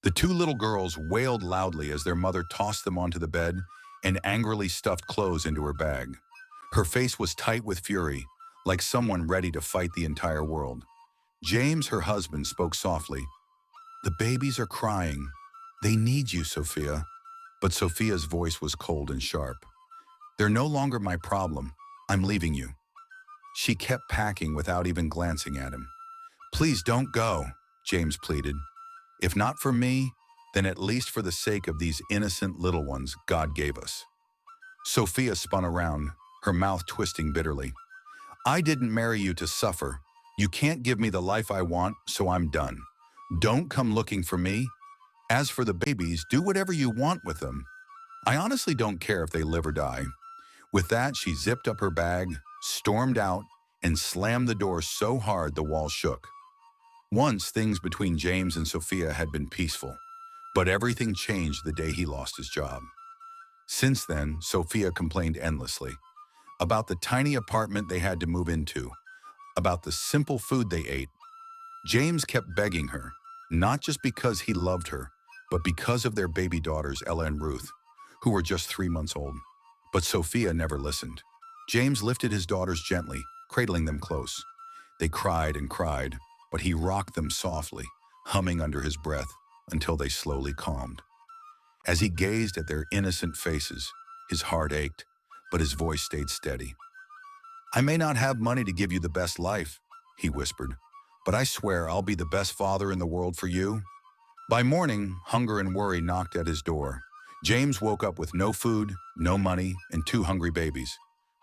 The two little girls wailed loudly as their mother tossed them onto the bed and angrily stuffed clothes into her bag. Her face was tight with fury, like someone ready to fight the entire world. James, her husband, spoke softly. "The babies are crying. They need you, Sophia." But Sophia's voice was cold and sharp. "They're no longer my problem. I'm leaving you." She kept packing without even glancing at him. "Please don't go," James pleaded. "If not for me, then at least for the sake of these innocent little ones God gave us." Sophia spun around, her mouth twisting bitterly. "I didn't marry you to suffer. You can't give me the life I want, so I'm done. Don't come looking for me. As for the babies, do whatever you want with them. I honestly don't care if they live or die." With that, she zipped up her bag, stormed out, and slammed the door so hard the wall shook. Once, things between James and Sophia had been peaceful, but everything changed the day he lost his job. Since then, Sophia complained endlessly about the tiny apartment they had to move into, about the simple food they ate. James kept begging her, not just because he loved her, but because of their baby daughters, Ella and Ruth, who were just 3 months old. But Sophia never listened. James lifted his daughters gently, cradling them close. They cried and cried, but he rocked them softly, humming under his breath until they slowly calmed. As he gazed at their innocent faces, his heart ached, but his voice stayed steady. "I may not have money to give you the best life," he whispered, "but I swear I'll be the best father in the world for you." By morning, hunger and worry knocked at his door. James woke up with no food, no money, and two hungry babies.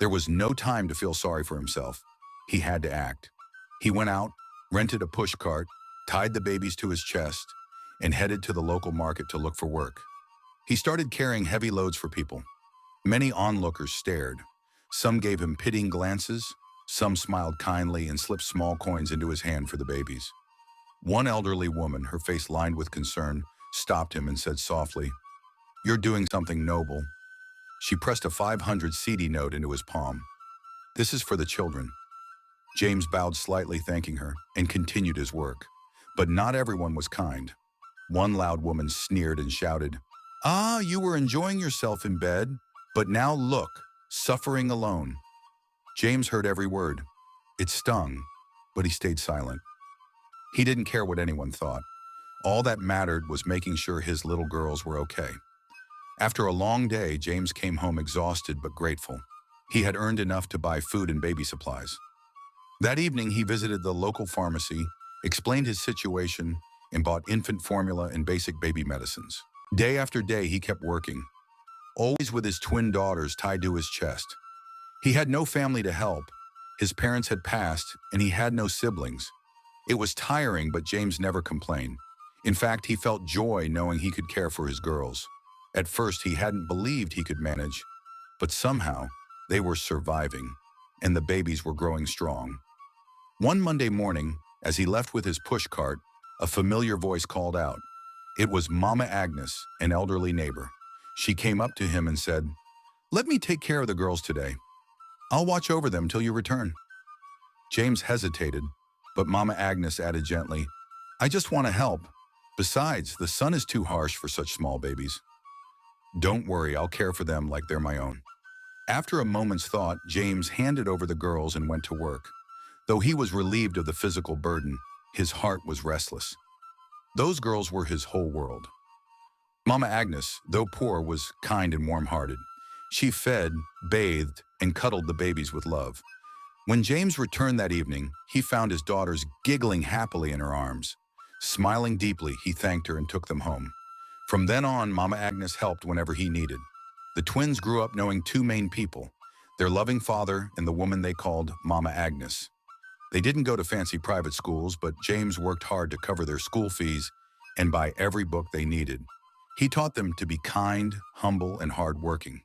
There was no time to feel sorry for himself. He had to act. He went out, rented a push cart, tied the babies to his chest, and headed to the local market to look for work. He started carrying heavy loads for people. Many onlookers stared. Some gave him pitying glances, some smiled kindly and slipped small coins into his hand for the babies. One elderly woman, her face lined with concern, stopped him and said softly, "You're doing something noble." She pressed a 500 CD note into his palm. "This is for the children." James bowed slightly, thanking her, and continued his work. But not everyone was kind. One loud woman sneered and shouted, "Ah, you were enjoying yourself in bed, but now look, suffering alone." James heard every word. It stung, but he stayed silent. He didn't care what anyone thought. All that mattered was making sure his little girls were okay. After a long day, James came home exhausted but grateful. He had earned enough to buy food and baby supplies. That evening, he visited the local pharmacy, explained his situation, and bought infant formula and basic baby medicines. Day after day, he kept working, always with his twin daughters tied to his chest. He had no family to help. His parents had passed, and he had no siblings. It was tiring, but James never complained. In fact, he felt joy knowing he could care for his girls. At first, he hadn't believed he could manage, but somehow they were surviving, and the babies were growing strong. One Monday morning, as he left with his push cart, a familiar voice called out. It was Mama Agnes, an elderly neighbor. She came up to him and said, "Let me take care of the girls today. I'll watch over them till you return." James hesitated, but Mama Agnes added gently, "I just want to help. Besides, the sun is too harsh for such small babies." "Don't worry, I'll care for them like they're my own." After a moment's thought, James handed over the girls and went to work. Though he was relieved of the physical burden, his heart was restless. Those girls were his whole world. Mama Agnes, though poor, was kind and warm-hearted. She fed, bathed, and cuddled the babies with love. When James returned that evening, he found his daughters giggling happily in her arms. Smiling deeply, he thanked her and took them home. From then on, Mama Agnes helped whenever he needed. The twins grew up knowing two main people, their loving father and the woman they called Mama Agnes. They didn't go to fancy private schools, but James worked hard to cover their school fees and buy every book they needed. He taught them to be kind, humble, and hardworking.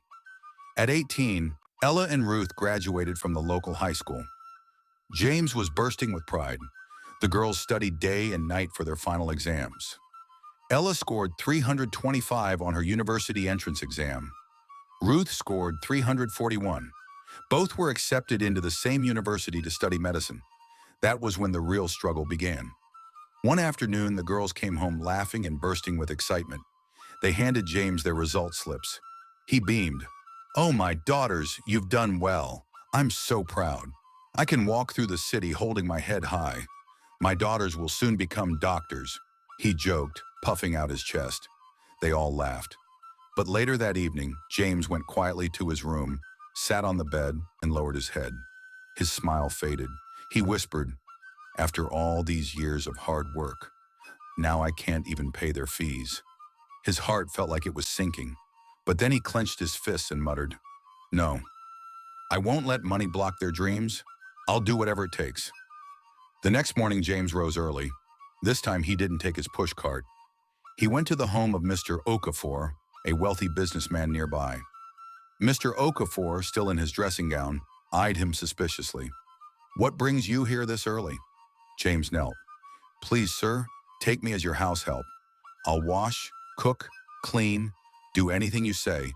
At 18, Ella and Ruth graduated from the local high school. James was bursting with pride. The girls studied day and night for their final exams. Ella scored 325 on her university entrance exam. Ruth scored 341. Both were accepted into the same university to study medicine. That was when the real struggle began. One afternoon, the girls came home laughing and bursting with excitement. They handed James their result slips. He beamed. "Oh, my daughters, you've done well. I'm so proud. I can walk through the city holding my head high. My daughters will soon become doctors," he joked, puffing out his chest. They all laughed. But later that evening, James went quietly to his room, sat on the bed, and lowered his head. His smile faded. He whispered, "After all these years of hard work, now I can't even pay their fees." His heart felt like it was sinking. But then he clenched his fists and muttered, "No, I won't let money block their dreams. I'll do whatever it takes." The next morning, James rose early. This time, he didn't take his push cart. He went to the home of Mr. Okafor, a wealthy businessman nearby. Mr. Okafor, still in his dressing gown, eyed him suspiciously. "What brings you here this early?" James knelt. "Please, sir, take me as your house help. I'll wash, cook, clean, do anything you say.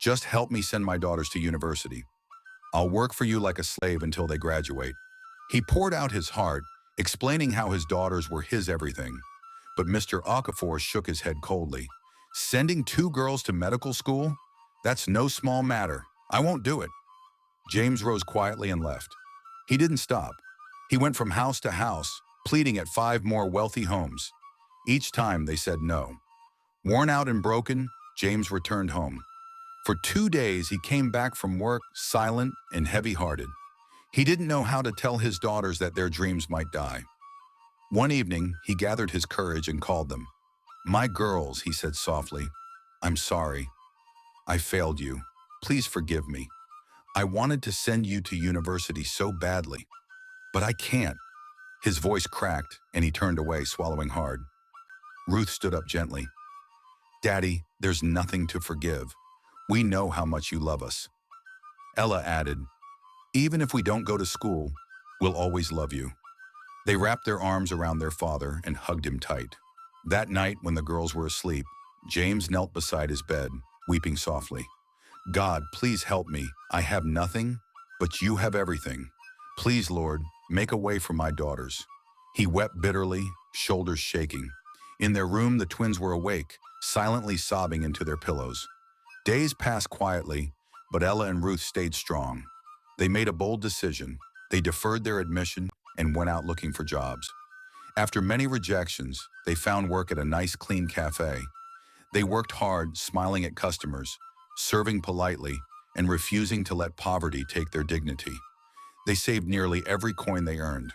Just help me send my daughters to university. I'll work for you like a slave until they graduate." He poured out his heart, explaining how his daughters were his everything. But Mr. Okafor shook his head coldly. "Sending 2 girls to medical school? That's no small matter. I won't do it." James rose quietly and left. He didn't stop. He went from house to house, pleading at 5 more wealthy homes. Each time they said no. Worn out and broken, James returned home. For 2 days, he came back from work silent and heavy-hearted. He didn't know how to tell his daughters that their dreams might die. One evening, he gathered his courage and called them. "My girls," he said softly, "I'm sorry. I failed you. Please forgive me. I wanted to send you to university so badly, but I can't." His voice cracked, and he turned away, swallowing hard. Ruth stood up gently. "Daddy, there's nothing to forgive. We know how much you love us." Ella added, "Even if we don't go to school, we'll always love you." They wrapped their arms around their father and hugged him tight. That night, when the girls were asleep, James knelt beside his bed, weeping softly. "God, please help me. I have nothing, but you have everything. Please, Lord, make a way for my daughters." He wept bitterly, shoulders shaking. In their room, the twins were awake, silently sobbing into their pillows. Days passed quietly, but Ella and Ruth stayed strong. They made a bold decision. They deferred their admission and went out looking for jobs. After many rejections, they found work at a nice, clean cafe. They worked hard, smiling at customers, serving politely, and refusing to let poverty take their dignity. They saved nearly every coin they earned.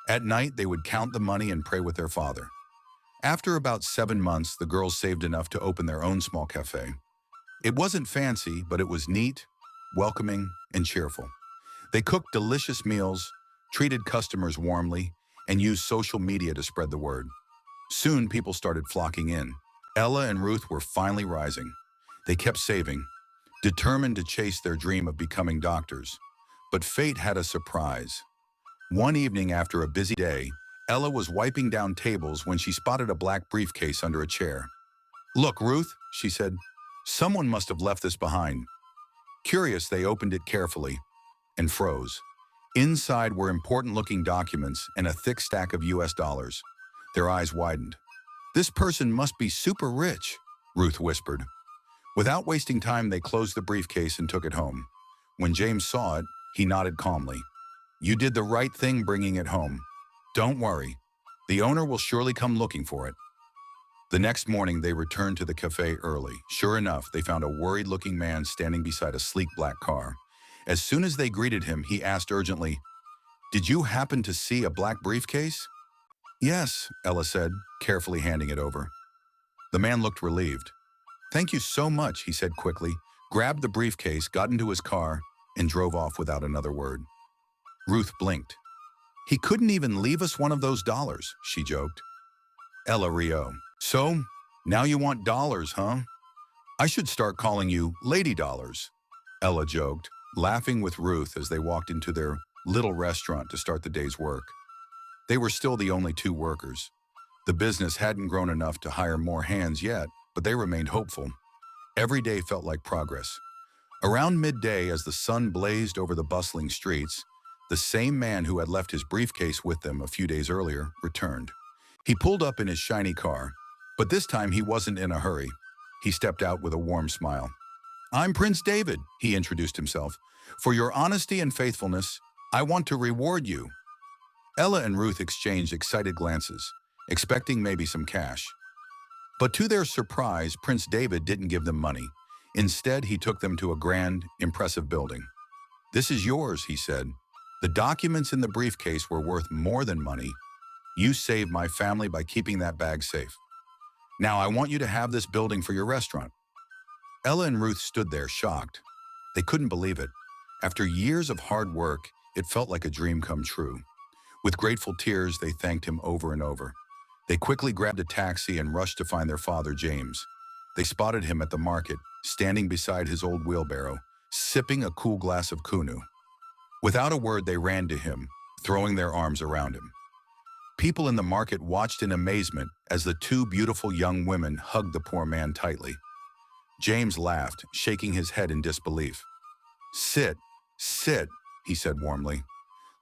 At night, they would count the money and pray with their father. After about 7 months, the girls saved enough to open their own small cafe. It wasn't fancy, but it was neat, welcoming, and cheerful. They cooked delicious meals, treated customers warmly, and used social media to spread the word. Soon, people started flocking in. Ella and Ruth were finally rising. They kept saving, determined to chase their dream of becoming doctors. But fate had a surprise. One evening after a busy day, Ella was wiping down tables when she spotted a black briefcase under a chair. "Look, Ruth," she said, "someone must have left this behind." Curious, they opened it carefully and froze. Inside were important-looking documents and a thick stack of US dollars. Their eyes widened. "This person must be super rich," Ruth whispered. Without wasting time, they closed the briefcase and took it home. When James saw it, he nodded calmly. "You did the right thing bringing it home. Don't worry. The owner will surely come looking for it." The next morning, they returned to the cafe early. Sure enough, they found a worried-looking man standing beside a sleek black car. As soon as they greeted him, he asked urgently, "Did you happen to see a black briefcase?" "Yes," Ella said, carefully handing it over. The man looked relieved. "Thank you so much," he said quickly, grabbed the briefcase, got into his car, and drove off without another word. Ruth blinked. "He couldn't even leave us one of those dollars," she joked. Ella Rio. "So, now you want dollars, huh? I should start calling you Lady Dollars," Ella joked, laughing with Ruth as they walked into their little restaurant to start the day's work. They were still the only 2 workers. The business hadn't grown enough to hire more hands yet, but they remained hopeful. Every day felt like progress. Around midday, as the sun blazed over the bustling streets, the same man who had left his briefcase with them a few days earlier returned. He pulled up in his shiny car, but this time he wasn't in a hurry. He stepped out with a warm smile. "I'm Prince David," he introduced himself. "For your honesty and faithfulness, I want to reward you." Ella and Ruth exchanged excited glances, expecting maybe some cash. But to their surprise, Prince David didn't give them money. Instead, he took them to a grand, impressive building. "This is yours," he said. "The documents in the briefcase were worth more than money. You saved my family by keeping that bag safe. Now I want you to have this building for your restaurant." Ella and Ruth stood there, shocked. They couldn't believe it. After years of hard work, it felt like a dream come true. With grateful tears, they thanked him over and over. They quickly grabbed a taxi and rushed to find their father, James. They spotted him at the market, standing beside his old wheelbarrow, sipping a cool glass of kunu. Without a word, they ran to him, throwing their arms around him. People in the market watched in amazement as the two beautiful young women hugged the poor man tightly. James laughed, shaking his head in disbelief. "Sit, sit," he said warmly.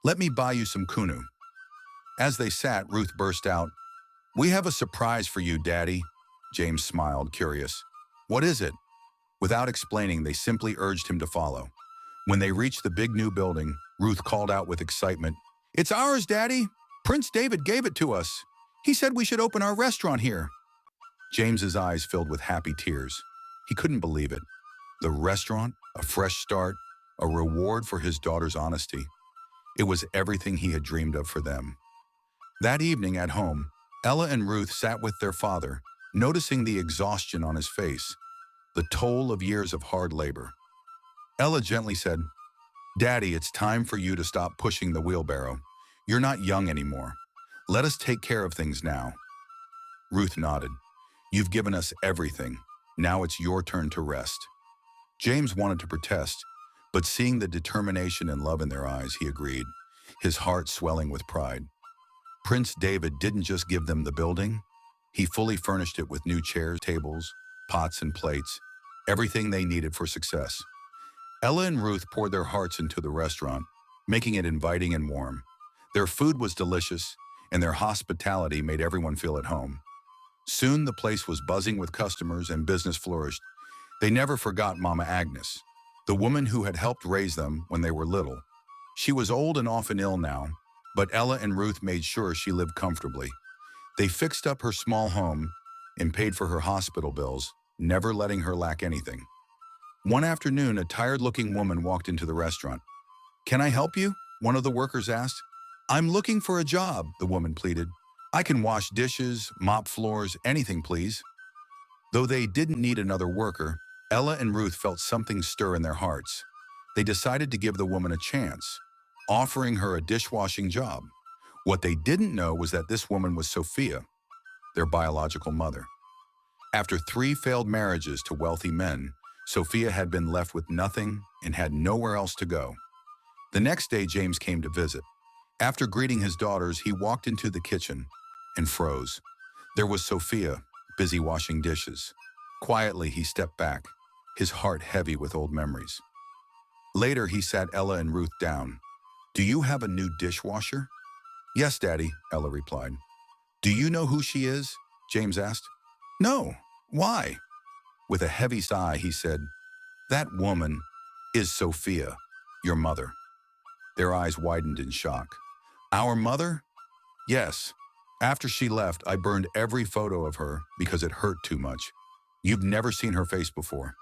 "Let me buy you some kunu." As they sat, Ruth burst out, "We have a surprise for you, Daddy." James smiled, curious. "What is it?" Without explaining, they simply urged him to follow. When they reached the big new building, Ruth called out with excitement, "It's ours, Daddy! Prince David gave it to us. He said we should open our restaurant here." James's eyes filled with happy tears. He couldn't believe it. The restaurant, a fresh start, a reward for his daughter's honesty. It was everything he had dreamed of for them. That evening at home, Ella and Ruth sat with their father, noticing the exhaustion on his face, the toll of years of hard labor. Ella gently said, "Daddy, it's time for you to stop pushing the wheelbarrow. You're not young anymore. Let us take care of things now." Ruth nodded. "You've given us everything. Now it's your turn to rest." James wanted to protest, but seeing the determination and love in their eyes, he agreed, his heart swelling with pride. Prince David didn't just give them the building. He fully furnished it with new chairs, tables, pots, and plates, everything they needed for success. Ella and Ruth poured their hearts into the restaurant, making it inviting and warm. Their food was delicious, and their hospitality made everyone feel at home. Soon the place was buzzing with customers and business flourished. They never forgot Mama Agnes, the woman who had helped raise them when they were little. She was old and often ill now, but Ella and Ruth made sure she lived comfortably. They fixed up her small home and paid for her hospital bills, never letting her lack anything. One afternoon, a tired-looking woman walked into the restaurant. "Can I help you?" one of the workers asked. "I'm looking for a job," the woman pleaded. "I can wash dishes, mop floors, anything, please." Though they didn't need another worker, Ella and Ruth felt something stir in their hearts. They decided to give the woman a chance, offering her a dishwashing job. What they didn't know was that this woman was Sophia, their biological mother. After 3 failed marriages to wealthy men, Sophia had been left with nothing and had nowhere else to go. The next day, James came to visit. After greeting his daughters, he walked into the kitchen and froze. There was Sophia, busy washing dishes. Quietly, he stepped back, his heart heavy with old memories. Later, he sat Ella and Ruth down. "Do you have a new dishwasher?" "Yes, Daddy," Ella replied. "Do you know who she is?" James asked. "No. Why?" With a heavy sigh, he said, "That woman is Sophia, your mother." Their eyes widened in shock. "Our mother?" "Yes. After she left, I burned every photo of her because it hurt too much. You've never seen her face before."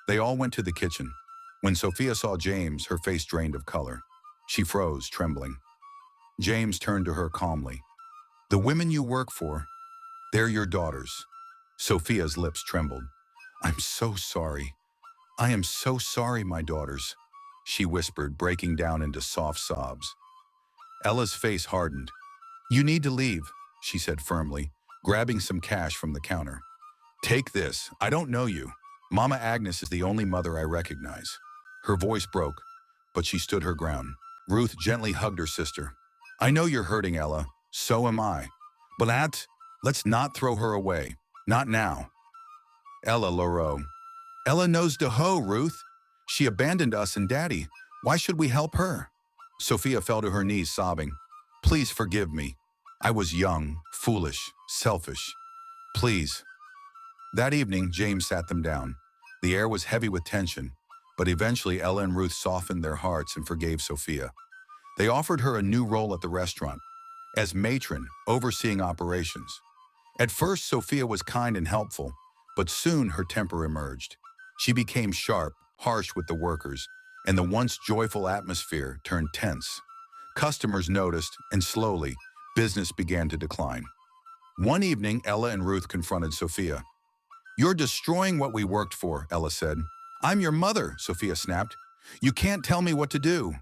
They all went to the kitchen. When Sophia saw James, her face drained of color. She froze, trembling. James turned to her calmly. "The women you work for, they're your daughters." Sophia's lips trembled. "I'm so sorry. I am so sorry, my daughters," she whispered, breaking down into soft sobs. Ella's face hardened. "You need to leave," she said firmly, grabbing some cash from the counter. "Take this. I don't know you. Mama Agnes is the only mother I recognize." Her voice broke, but she stood her ground. Ruth gently hugged her sister. "I know you're hurting, Ella. So am I. But let's not throw her away. Not now." Ella Loro. "Ella knows de ho, Ruth. She abandoned us and Daddy. Why should we help her?" Sophia fell to her knees, sobbing. "Please forgive me. I was young, foolish, selfish. Please. That evening, James sat them down. The air was heavy with tension, but eventually Ella and Ruth softened their hearts and forgave Sophia. They offered her a new role at the restaurant, as matron, overseeing operations. At first, Sophia was kind and helpful, but soon her temper emerged. She became sharp, harsh with the workers, and the once joyful atmosphere turned tense. Customers noticed, and slowly, business began to decline. One evening, Ella and Ruth confronted Sophia. "You're destroying what we worked for," Ella said. "I'm your mother," Sophia snapped. "You can't tell me what to do."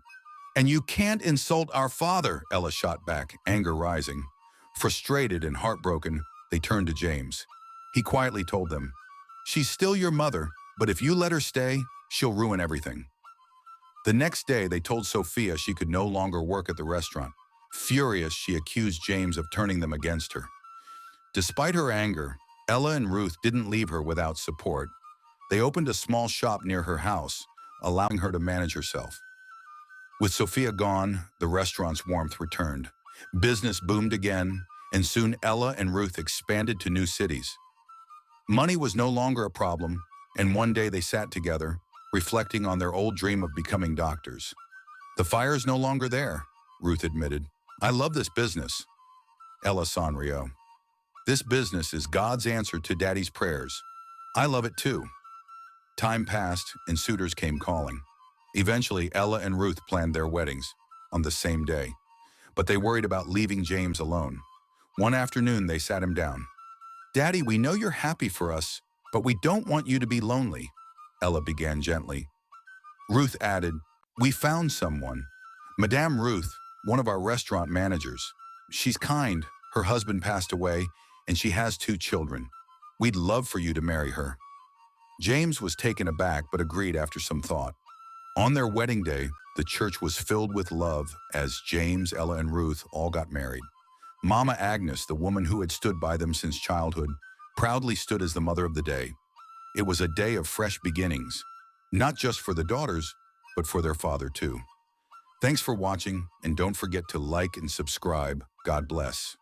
"And you can't insult our father," Ella shot back, anger rising. Frustrated and heartbroken, they turned to James. He quietly told them, "She's still your mother, but if you let her stay, she'll ruin everything." The next day, they told Sophia she could no longer work at the restaurant. Furious, she accused James of turning them against her. Despite her anger, Ella and Ruth didn't leave her without support. They opened a small shop near her house, allowing her to manage herself. With Sophia gone, the restaurant's warmth returned. Business boomed again, and soon Ella and Ruth expanded to new cities. Money was no longer a problem, and one day they sat together, reflecting on their old dream of becoming doctors. "The fire's no longer there," Ruth admitted. "I love this business." Ella Sanrio. "This business is God's answer to Daddy's prayers. I love it too." Time passed, and suitors came calling. Eventually, Ella and Ruth planned their weddings on the same day, but they worried about leaving James alone. One afternoon, they sat him down. "Daddy, we know you're happy for us, but we don't want you to be lonely," Ella began gently. Ruth added, "We found someone. Madame Ruth, one of our restaurant managers. She's kind, her husband passed away, and she has 2 children. We'd love for you to marry her." James was taken aback but agreed after some thought. On their wedding day, the church was filled with love as James, Ella, and Ruth all got married. Mama Agnes, the woman who had stood by them since childhood, proudly stood as the mother of the day. It was a day of fresh beginnings, not just for the daughters, but for their father too. Thanks for watching, and don't forget to like and subscribe. God bless.